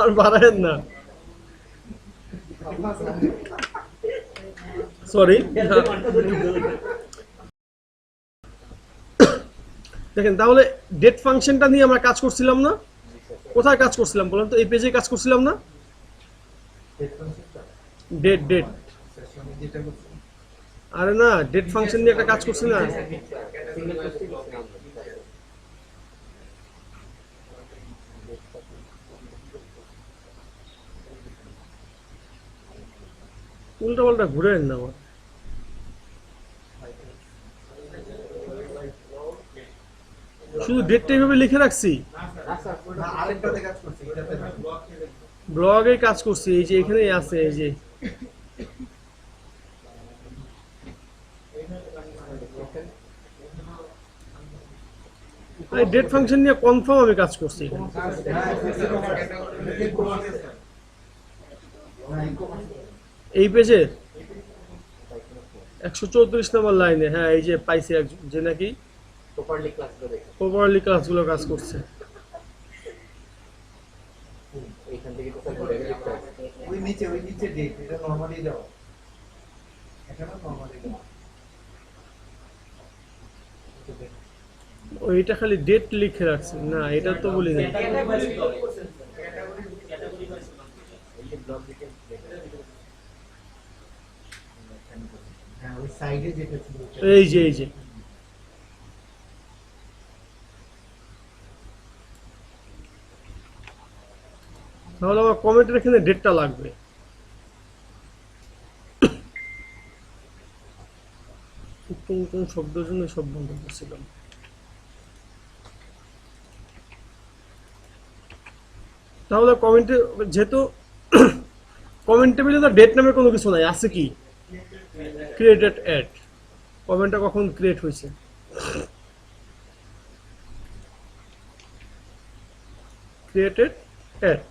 আর বাড়ায়েন না, সরি। দেখেন তাহলে ডেট ফাংশনটা নিয়ে আমরা কাজ করছিলাম না? কোথায় কাজ করছিলাম বলেন তো? এই পেজে কাজ করছিলাম না? ডেট ডেট আরে না, ডেট ফাংশন নিয়ে একটা কাজ করছি না? উল্টা পাল্টা ঘুরে না আমার। শুধু ডেটটা এইভাবে লিখে রাখছি, ব্লগে কাজ করছি। এই যে এখানে আছে, এই যে ডেট ফাংশন নিয়ে কনফার্ম আমি কাজ করছি। এই পেজে 134 নম্বর লাইনে, হ্যাঁ এই যে পাইছি একজন যে নাকি প্রপারলি ক্লাসগুলো কাজ করছে। ওইটা খালি ডেট লিখে রাখছি না, এটা তো বলি না। এই যে এই যে তাহলে আমার কমেন্টের এখানে ডেটটা লাগবে। কোন কোন শব্দের জন্য সব বন্ধ করছিলাম। তাহলে কমেন্টে, যেহেতু কমেন্ট টেবিলে তো ডেট নামে কোনো কিছু নাই, আছে কি? Created at. কমেন্টটা কখন ক্রিয়েট হয়েছে? Created at.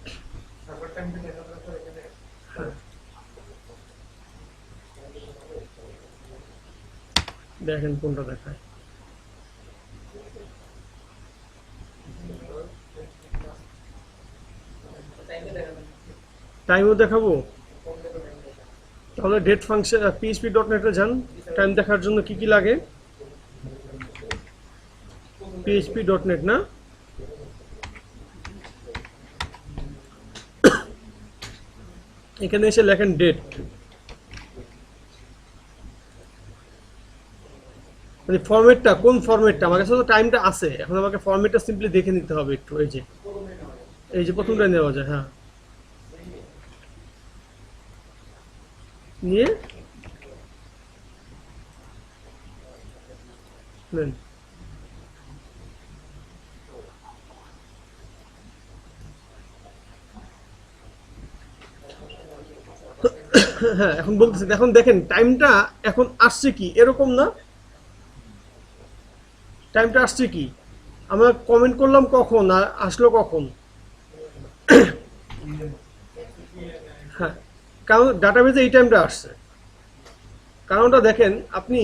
দেখেন কোনটা দেখায়। টাইমও দেখাবো। তাহলে ডেট ফাংশন php.net-এ যান, টাইম দেখার জন্য কি কি লাগে। php.net না, এখানে এসে লেখেন ডেট, মানে ফরম্যাটটা কোন ফরম্যাটটা। আমার কাছে তো টাইমটা আছে, এখন আমাকে ফরম্যাটটা সিম্পলি দেখে নিতে হবে একটু। এই যে এই যে প্রথমটা নেওয়া যায়, হ্যাঁ নিয়ে নেন। হ্যাঁ এখন বলতেছি, এখন দেখেন টাইমটা এখন আসছে কি এরকম না, টাইমটা আসছে কি, আমরা কমেন্ট করলাম কখন আর আসলো কখন। হ্যাঁ, কারণ ডাটাবেজে এই টাইমটা আসছে। কারণটা দেখেন, আপনি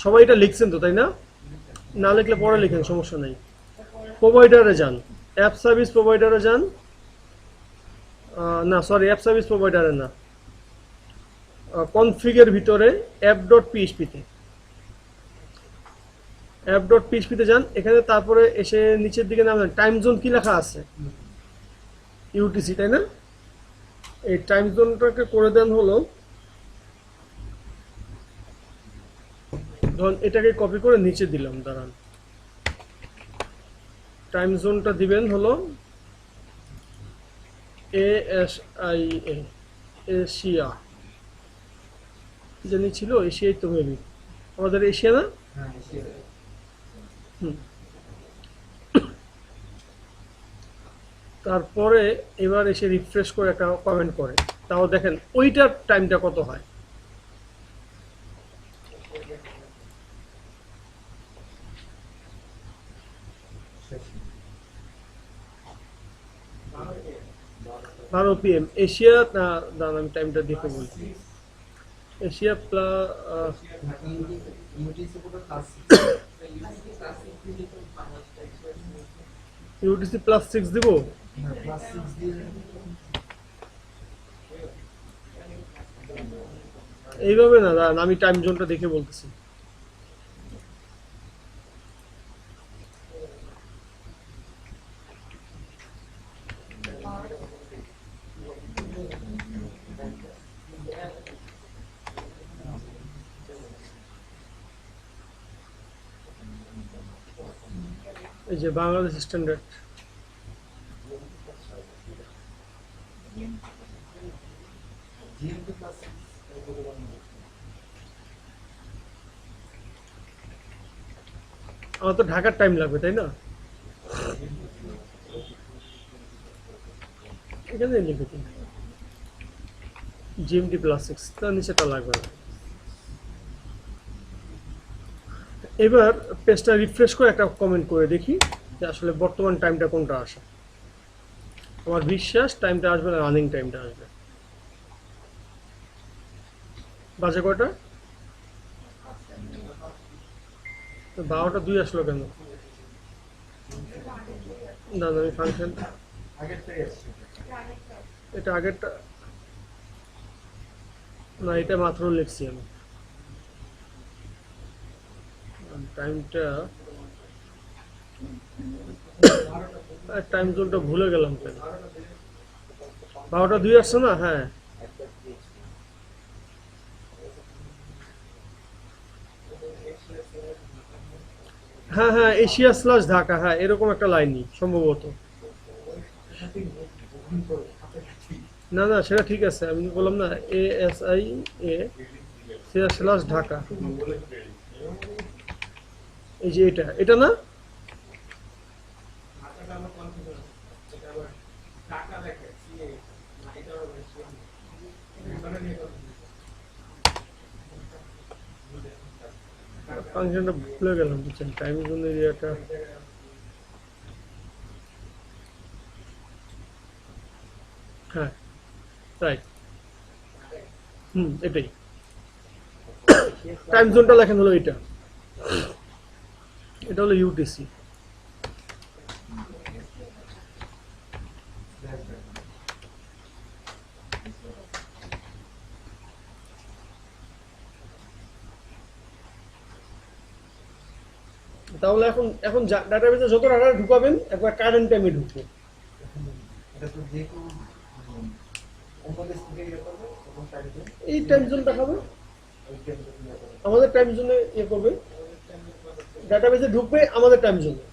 সবাই এটা লিখছেন তো, তাই না? না লিখলে পরে লিখেন, সমস্যা নেই। প্রোভাইডারে যান, অ্যাপ সার্ভিস প্রোভাইডারে যান। না সরি, অ্যাপ সার্ভিস প্রোভাইডারে না, কনফিগের ভিতরে অ্যাপ.php-তে অ্যাপ.php-তে যান। এখানে তারপরে এসে নিচের দিকে নামলেন, টাইম জোন কি লেখা আছে? ইউটিসি, তাই না? এই টাইম জোনটাকে করে দেন হলো, ধরুন এটাকে কপি করে নিচে দিলাম, দাঁড়ান। টাইম জোনটা দিবেন হলো ASIA, এশিয়া জানি ছিল, এশিয়াই তো মেবি আমাদের, এশিয়া না? তারপরে এবার এসে রিফ্রেশ করে একটা কমেন্ট করে, তাও দেখেন ওইটার টাইমটা কত হয়। PM এশিয়া, দাঁড়ান আমি টাইমটা দেখে বলছি। এশিয়া প্লাস ইউটিসি +6 দিব। এইভাবে না, দাঁড়ান আমি টাইম জোনটা দেখে বলতেছি। এই যে বাংলাদেশ স্ট্যান্ডার্ড, আমার তো ঢাকার টাইম লাগবে তাই না, এখানে লিখে দিন জিএমটি +6, তার নিচেটা লাগবে না। এবার পেজটা রিফ্রেশ করে একটা কমেন্ট করে দেখি যে আসলে বর্তমান টাইমটা কোনটা আসে। আমার বিশ্বাস টাইমটা আসবে না, রানিং টাইমটা আসবে। বাজে কয়টা? 12টা 2 আসলো কেন? না না, আমি ফাংশন এটা আগেরটা না, এটা মাত্র লিখছি আমি। টাইমটা টাইম জোনটা ভুলে গেলাম কেন? 12টা 2 আসছে না? হ্যাঁ হ্যাঁ হ্যাঁ, এশিয়া/ঢাকা, হ্যাঁ এরকম একটা লাইনই সম্ভবত। না না, সেটা ঠিক আছে, আমি বললাম না ASIA/ঢাকা, এই যে এটা এটা না, ফাংশনটা ভুলে গেলাম বুঝছেন, টাইম জোন এরিয়াটা। হ্যাঁ রাইট, এটাই টাইম জোনটা লেখেন হলো এটা, এটা হলো ইউটিসি। তাহলে এখন এখন ডাটাবেসে যত ডাটা ঢুকাবেন একবার কারেন্ট টাইমে ঢুকবে। এই টাইম জোনটা খাবে, আমাদের টাইম জোনে ইয়ে করবে, ডাটাবেসে ঢুকবে আমাদের টাইম জোনে।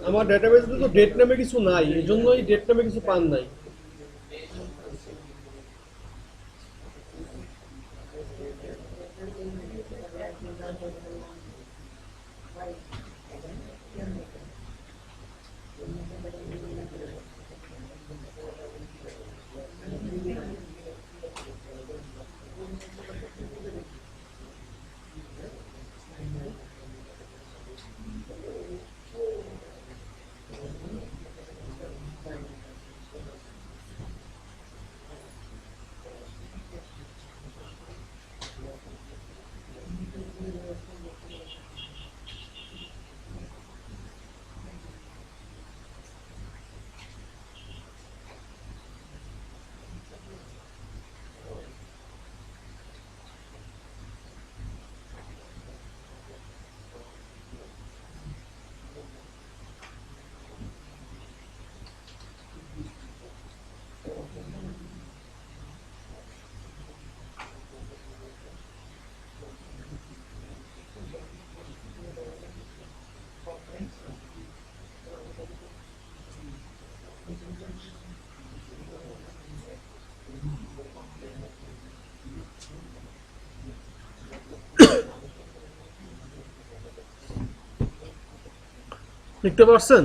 আমার ডেটাবেসে তো ডেট নামে কিছু নাই, এই জন্যই ডেট নামে কিছু পান নাই। লিখতে পারছেন?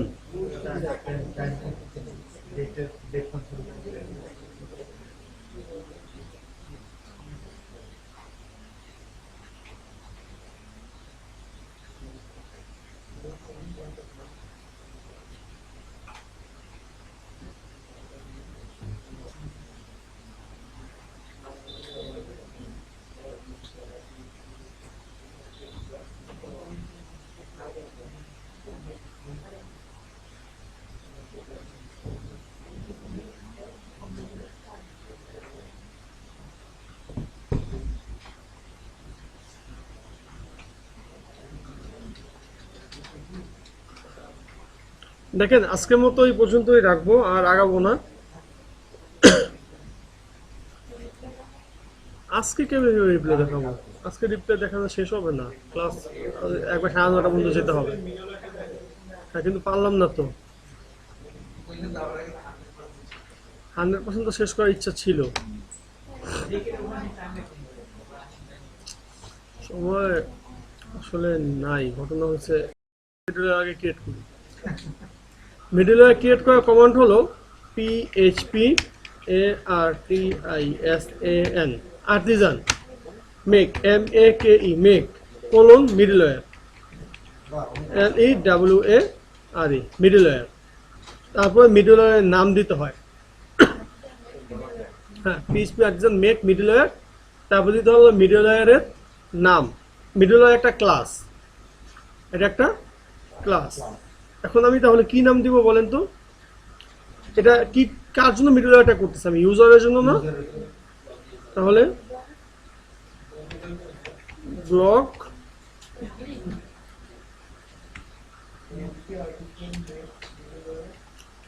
দেখেন আজকের মতো এই পর্যন্তই রাখবো, আর আগাবো না। আজকে কেমন রিপ্লাই দেখাবো? আজকে রিপ্লাই দেখানো শেষ হবে না, ক্লাস একবার 9:30 পর্যন্ত যেতে হবে। হ্যাঁ, কিন্তু পারলাম না তো। 100% তো শেষ করার ইচ্ছা ছিল, সময় আসলে নাই। ঘটনা হচ্ছে মিডলওয়্যার আগে ক্রিয়েট করি। মিডলওয়্যার ক্রিয়েট করার কমান্ড হলো PHP ARTISAN Artisan make MAKE make colon middleware LEWARE middleware. তারপরে মিডলওয়্যারের নাম দিতে হয়। হ্যাঁ, PHP আর্টিজান মেক মিডলওয়্যার, তারপর দিতে হলো মিডলওয়্যারের নাম। মিডলওয়্যার একটা ক্লাস, এটা একটা ক্লাস। এখন আমি তাহলে কি নাম দিব বলেন তো? এটা কি, কার জন্য মিডলওয়্যারটা করতেছি আমি? ইউজারের জন্য না? তাহলে block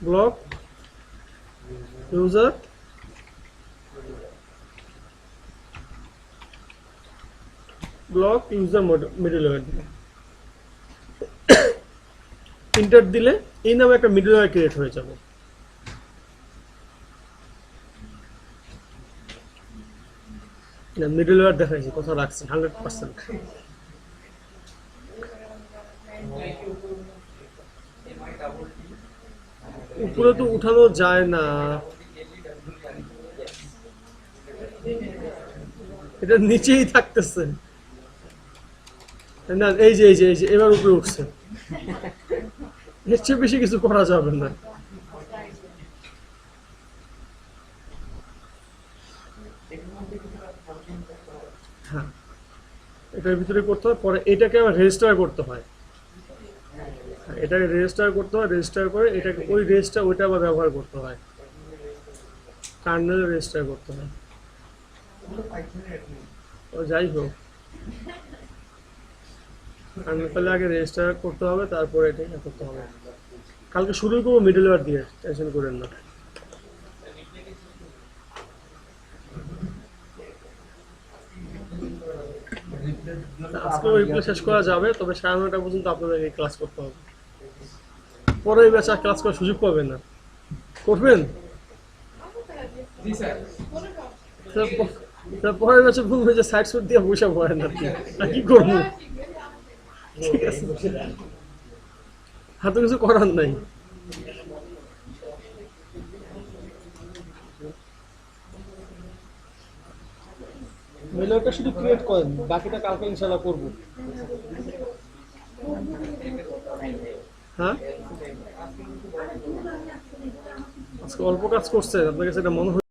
block user block user middleware দিলে, ইন্টার দিলে এই নামে একটা মিডলওয়্যার ক্রিয়েট হয়ে যাবে। মিডলওয়্যার দেখাইছি, কথা রাখছি 100%। উপরে তো উঠানো যায় না, এটা নিচেই থাকতেছে না। এই যে এই যে এই যে এবার উপরে উঠছে, এর চেয়ে বেশি কিছু করা যাবে না। হ্যাঁ, এটার ভিতরে করতে হয়, পরে এটাকে আবার রেজিস্টার করতে হয়। এটাকে রেজিস্টার করতে হয়, রেজিস্টার করে এটাকে ওই রেজিস্টার ওইটা আবার ব্যবহার করতে হয়, কার্নেল রেজিস্টার করতে হয়। ও যাই হোক, কার্নেল আগে রেজিস্টার করতে হবে, তারপরে এটা করতে হবে। কালকে শুরুই করবো মিডলওয়্যার দিয়ে, টেনশন করেন না। আজকে রিপ্লে শেষ করা যাবে, তবে 9:30 পর্যন্ত আপনাদেরকে ক্লাস করতে হবে। পরে এই ব্যাচে ক্লাস করার সুযোগ পাবেন না। করবেন? পরের ব্যাচে বলবে যে সাইড সুট দিয়ে বসে পড়েন আপনি, কি করবো? ঠিক আছে, হাতে কিছু করার নাই। মেলটা শুধু ক্রিয়েট করেন, বাকিটা কালকে ইনশাআল্লাহ করবো। হ্যাঁ, আজকে অল্প কাজ করছেন, আপনার কাছে এটা মনে হয়?